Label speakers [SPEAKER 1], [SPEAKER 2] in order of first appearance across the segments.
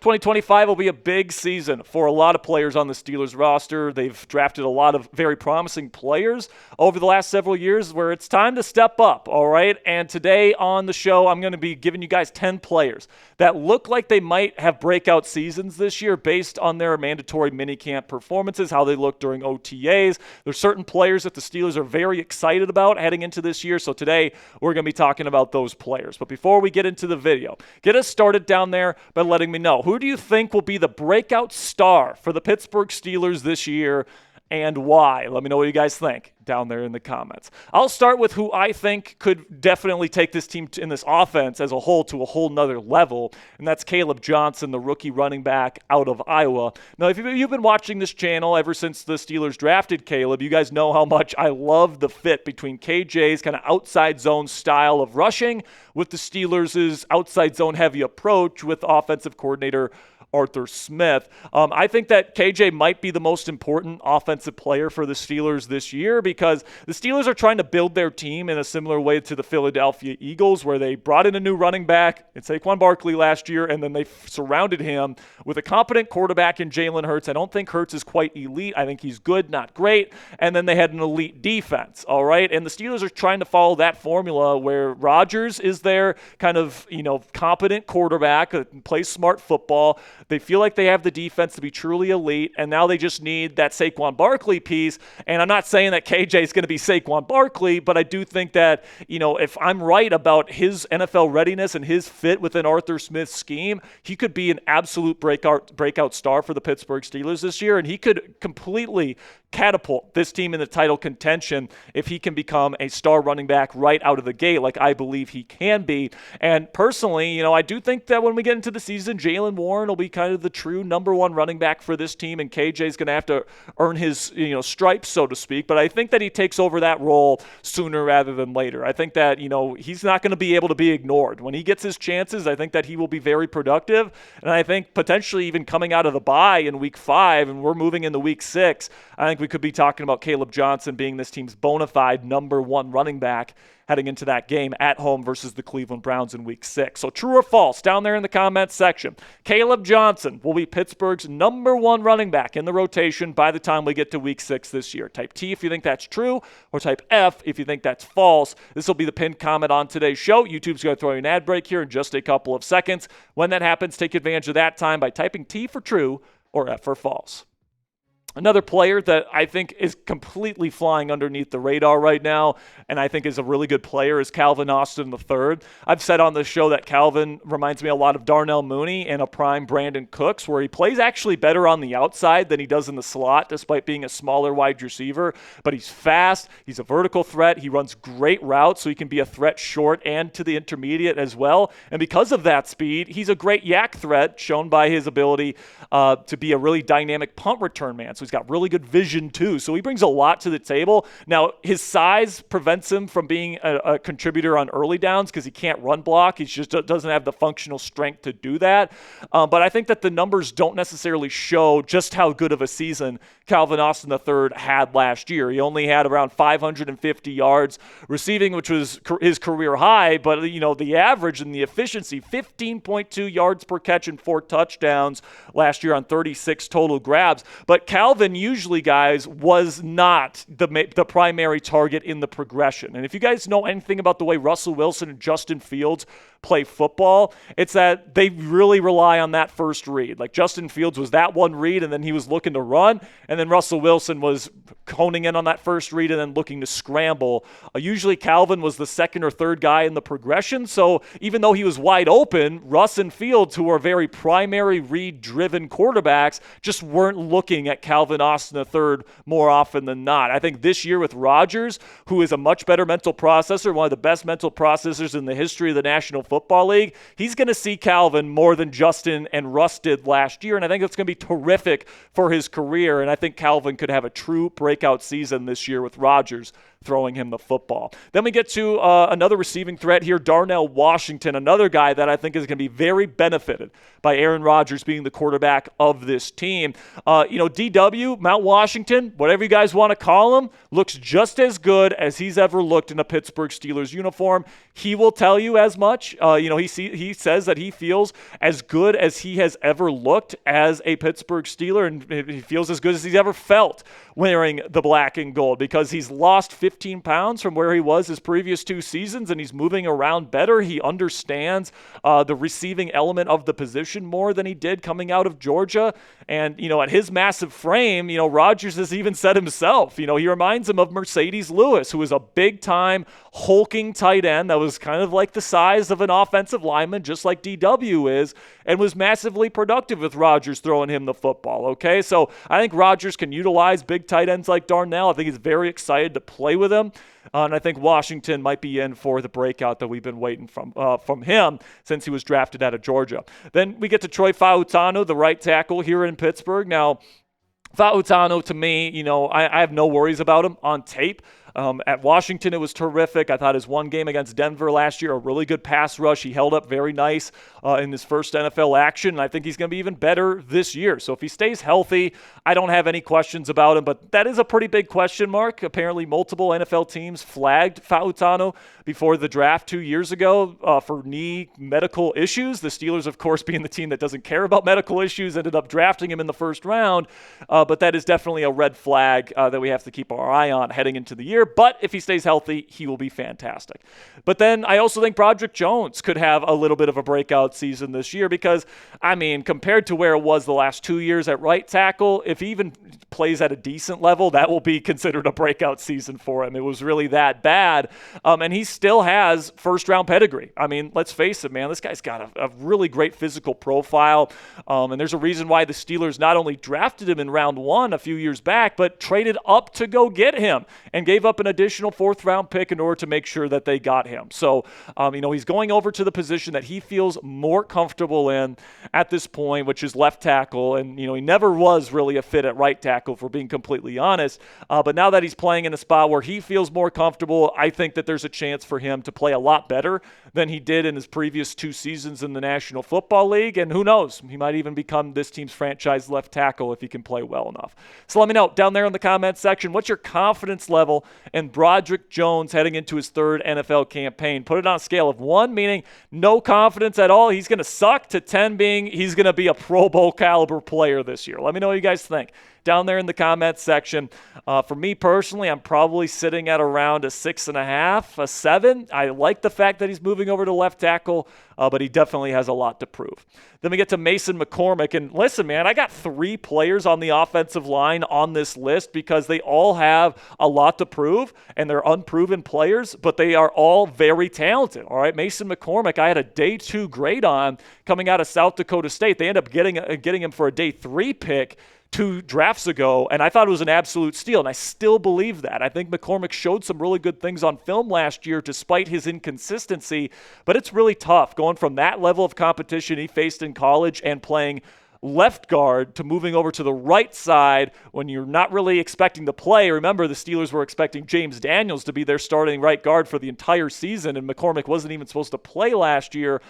[SPEAKER 1] 2025 will be a big season for a lot of players on the Steelers roster. They've drafted a lot of very promising players over the last several years where it's time to step up, all right? And today on the show, I'm going to be giving you guys 10 players that look like they might have breakout seasons this year based on their mandatory minicamp performances, how they look during OTAs. There's certain players that the Steelers are very excited about heading into this year, so today we're going to be talking about those players. But before we get into the video, get us started down there by letting me know, who do you think will be the breakout star for the Pittsburgh Steelers this year and why? Let me know what you guys think down there in the comments. I'll start with who I think could definitely take this team in this offense as a whole to a whole nother level, and that's Kaleb Johnson, the rookie running back out of Iowa. Now, if you've been watching this channel ever since the Steelers drafted Kaleb, you guys know how much I love the fit between KJ's kind of outside zone style of rushing with the Steelers' outside zone heavy approach with offensive coordinator Arthur Smith. I think that KJ might be the most important offensive player for the Steelers this year because the Steelers are trying to build their team in a similar way to the Philadelphia Eagles, where they brought in a new running back in Saquon Barkley last year, and then they surrounded him with a competent quarterback in Jalen Hurts. I don't think Hurts is quite elite. I think he's good, not great. And then they had an elite defense, all right? And the Steelers are trying to follow that formula where Rodgers is their kind of, competent quarterback, plays smart football. They feel like they have the defense to be truly elite, and now they just need that Saquon Barkley piece. And I'm not saying that KJ is going to be Saquon Barkley, but I do think that, if I'm right about his NFL readiness and his fit within Arthur Smith's scheme, he could be an absolute breakout star for the Pittsburgh Steelers this year, and he could completely catapult this team in the title contention if he can become a star running back right out of the gate like I believe he can be. And personally, I do think that when we get into the season, Jaylen Warren will be kind of the true number one running back for this team, and KJ is going to have to earn his stripes, so to speak. But I think that he takes over that role sooner rather than later. I think that he's not going to be able to be ignored. When he gets his chances, I think that he will be very productive, and I think potentially even coming out of the bye in week 5, and we're moving into week 6, I think we could be talking about Kaleb Johnson being this team's bona fide number one running back heading into that game at home versus the Cleveland Browns in week 6. So true or false, down there in the comments section. Kaleb Johnson will be Pittsburgh's number one running back in the rotation by the time we get to week 6 this year. Type T if you think that's true, or type F if you think that's false. This will be the pinned comment on today's show. YouTube's going to throw you an ad break here in just a couple of seconds. When that happens, take advantage of that time by typing T for true or F for false. Another player that I think is completely flying underneath the radar right now, and I think is a really good player, is Calvin Austin III. I've said on this show that Calvin reminds me a lot of Darnell Mooney and a prime Brandon Cooks, where he plays actually better on the outside than he does in the slot, despite being a smaller wide receiver. But he's fast. He's a vertical threat. He runs great routes, so he can be a threat short and to the intermediate as well. And because of that speed, he's a great yak threat, shown by his ability to be a really dynamic punt return man. So he's got really good vision too. So he brings a lot to the table. Now, his size prevents him from being a contributor on early downs because he can't run block. He just doesn't have the functional strength to do that. But I think that the numbers don't necessarily show just how good of a season Calvin Austin III had last year. He only had around 550 yards receiving, which was his career high. But, the average and the efficiency, 15.2 yards per catch and 4 touchdowns last year on 36 total grabs. But Calvin usually, guys, was not the primary target in the progression. And if you guys know anything about the way Russell Wilson and Justin Fields play football, it's that they really rely on that first read. Like Justin Fields was that one read, and then he was looking to run, and then Russell Wilson was honing in on that first read and then looking to scramble. Usually Calvin was the second or third guy in the progression, so even though he was wide open, Russ and Fields, who are very primary read-driven quarterbacks, just weren't looking at Calvin Austin III more often than not. I think this year with Rodgers, who is a much better mental processor, one of the best mental processors in the history of the National Football League, he's going to see Calvin more than Justin and Russ did last year, and I think that's going to be terrific for his career, and I think Calvin could have a true breakout season this year with Rodgers throwing him the football. Then we get to another receiving threat here, Darnell Washington, another guy that I think is going to be very benefited by Aaron Rodgers being the quarterback of this team. DW DW, Mount Washington, whatever you guys want to call him, looks just as good as he's ever looked in a Pittsburgh Steelers uniform. He will tell you as much. He says that he feels as good as he has ever looked as a Pittsburgh Steeler, and he feels as good as he's ever felt wearing the black and gold because he's lost 15 pounds from where he was his previous 2 seasons, and he's moving around better. He understands the receiving element of the position more than he did coming out of Georgia. And, at his massive frame, Rodgers has even said himself, he reminds him of Mercedes Lewis, who was a big-time hulking tight end that was kind of like the size of an offensive lineman, just like DW is, and was massively productive with Rodgers throwing him the football, okay? So I think Rodgers can utilize big tight ends like Darnell. I think he's very excited to play with him. And I think Washington might be in for the breakout that we've been waiting from him since he was drafted out of Georgia. Then we get to Troy Fautanu, the right tackle here in Pittsburgh. Now, Fautanu, to me, I have no worries about him on tape. At Washington, it was terrific. I thought his one game against Denver last year, a really good pass rush. He held up very nice in his first NFL action, and I think he's going to be even better this year. So if he stays healthy, I don't have any questions about him, but that is a pretty big question mark. Apparently, multiple NFL teams flagged Fautanu before the draft 2 years ago for knee medical issues. The Steelers, of course, being the team that doesn't care about medical issues, ended up drafting him in the first round, but that is definitely a red flag that we have to keep our eye on heading into the year. But if he stays healthy, he will be fantastic. But then I also think Broderick Jones could have a little bit of a breakout season this year because, compared to where it was the last 2 years at right tackle, if he even plays at a decent level, that will be considered a breakout season for him. It was really that bad. And he still has first-round pedigree. Let's face it, man. This guy's got a really great physical profile. And there's a reason why the Steelers not only drafted him in round 1 a few years back, but traded up to go get him and gave up an additional 4th-round pick in order to make sure that they got him. So, he's going over to the position that he feels more comfortable in at this point, which is left tackle. And, he never was really a fit at right tackle, for being completely honest. But now that he's playing in a spot where he feels more comfortable, I think that there's a chance for him to play a lot better than he did in his previous 2 seasons in the National Football League. And who knows, he might even become this team's franchise left tackle if he can play well enough. So let me know down there in the comments section, what's your confidence level in Broderick Jones heading into his 3rd NFL campaign? Put it on a scale of 1, meaning no confidence at all, he's going to suck, to 10 being he's going to be a Pro Bowl caliber player this year. Let me know what you guys think down there in the comments section. For me personally, I'm probably sitting at around a 6.5, a 7. I like the fact that he's moving over to left tackle, but he definitely has a lot to prove. Then we get to Mason McCormick. And listen, man, I got 3 players on the offensive line on this list because they all have a lot to prove, and they're unproven players, but they are all very talented. All right, Mason McCormick, I had a day 2 grade on coming out of South Dakota State. They end up getting him for a day 3 pick 2 drafts ago, and I thought it was an absolute steal, and I still believe that. I think McCormick showed some really good things on film last year despite his inconsistency, but it's really tough going from that level of competition he faced in college and playing left guard to moving over to the right side when you're not really expecting to play. Remember, the Steelers were expecting James Daniels to be their starting right guard for the entire season, and McCormick wasn't even supposed to play last year.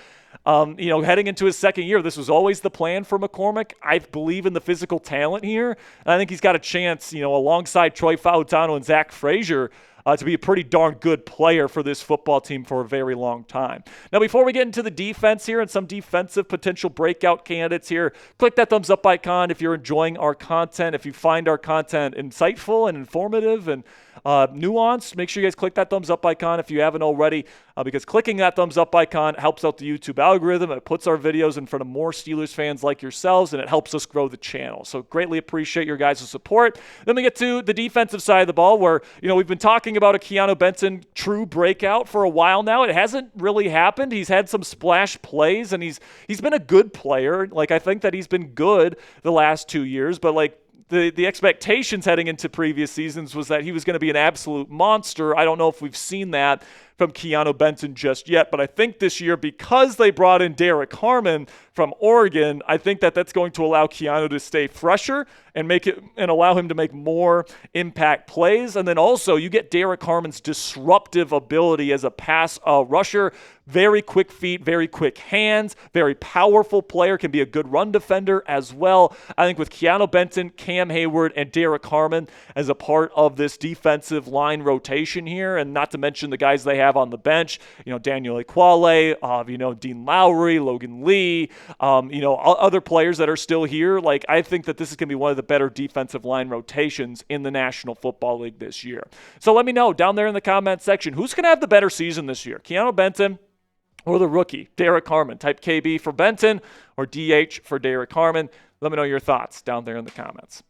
[SPEAKER 1] Heading into his 2nd year, this was always the plan for McCormick. I believe in the physical talent here, and I think he's got a chance, alongside Troy Fautanu and Zach Frazier, to be a pretty darn good player for this football team for a very long time. Now, before we get into the defense here and some defensive potential breakout candidates here, click that thumbs up icon if you're enjoying our content. If you find our content insightful and informative and nuanced, make sure you guys click that thumbs up icon if you haven't already, because clicking that thumbs up icon helps out the YouTube algorithm. It puts our videos in front of more Steelers fans like yourselves, and it helps us grow the channel. So greatly appreciate your guys' support. Then we get to the defensive side of the ball where, we've been talking about a Keanu Benton true breakout for a while now. It hasn't really happened. He's had some splash plays, and he's been a good player. I think that he's been good the last 2 years, but the expectations heading into previous seasons was that he was going to be an absolute monster. I don't know if we've seen that from Keanu Benton just yet. But I think this year, because they brought in Derek Harmon from Oregon, I think that that's going to allow Keanu to stay fresher and allow him to make more impact plays. And then also you get Derek Harmon's disruptive ability as a pass rusher. Very quick feet, very quick hands, very powerful player, can be a good run defender as well. I think with Keanu Benton, Cam Hayward, and Derek Harmon as a part of this defensive line rotation here, and not to mention the guys they have on the bench, Daniel Ekuale, Dean Lowry, Logan Lee, other players that are still here. Like, I think that this is going to be one of the better defensive line rotations in the National Football League this year. So let me know down there in the comment section, who's going to have the better season this year? Keanu Benton or the rookie, Derek Harmon? Type KB for Benton or DH for Derek Harmon. Let me know your thoughts down there in the comments.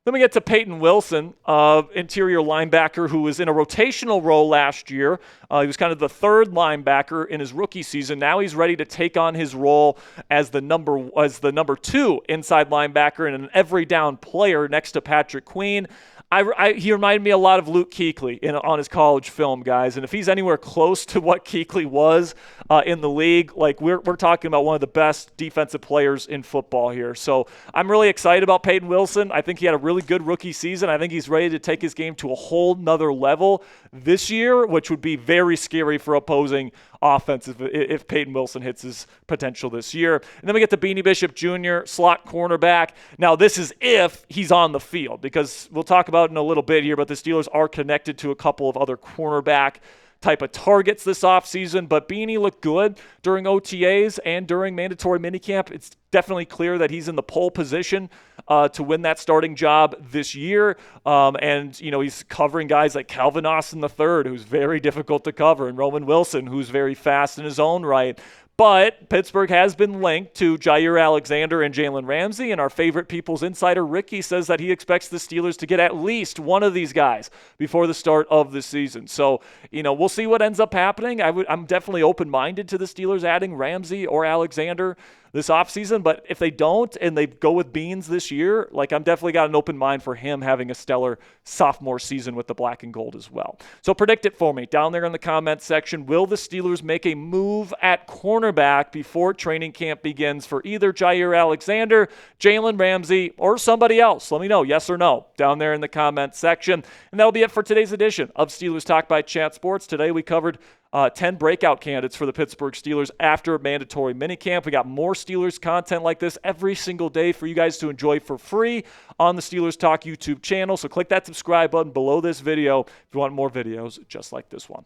[SPEAKER 1] Then we get to Payton Wilson, interior linebacker who was in a rotational role last year. He was kind of the third linebacker in his rookie season. Now he's ready to take on his role as the number 2 inside linebacker and an every down player next to Patrick Queen. He reminded me a lot of Luke Kuechly on his college film, guys. And if he's anywhere close to what Kuechly was in the league, like we're talking about one of the best defensive players in football here. So I'm really excited about Payton Wilson. I think he had a really good rookie season. I think he's ready to take his game to a whole nother level this year, which would be very scary for opposing offense if Payton Wilson hits his potential this year. And then we get the Beanie Bishop Jr., slot cornerback. Now, this is if he's on the field, because we'll talk about it in a little bit here, but the Steelers are connected to a couple of other cornerback type of targets this offseason, but Beanie looked good during OTAs and during mandatory minicamp. It's definitely clear that he's in the pole position to win that starting job this year. And he's covering guys like Calvin Austin III, who's very difficult to cover, and Roman Wilson, who's very fast in his own right. But Pittsburgh has been linked to Jair Alexander and Jalen Ramsey, and our favorite People's Insider, Ricky, says that he expects the Steelers to get at least one of these guys before the start of the season. So, we'll see what ends up happening. I'm definitely open-minded to the Steelers adding Ramsey or Alexander this offseason, but if they don't and they go with Beans this year, I'm definitely got an open mind for him having a stellar sophomore season with the black and gold as well. So predict it for me down there in the comments section. Will the Steelers make a move at cornerback before training camp begins for either Jair Alexander, Jalen Ramsey, or somebody else? Let me know, yes or no, down there in the comments section. And that'll be it for today's edition of Steelers Talk by Chat Sports. Today we covered 10 breakout candidates for the Pittsburgh Steelers after mandatory minicamp. We got more Steelers content like this every single day for you guys to enjoy for free on the Steelers Talk YouTube channel. So click that subscribe button below this video if you want more videos just like this one.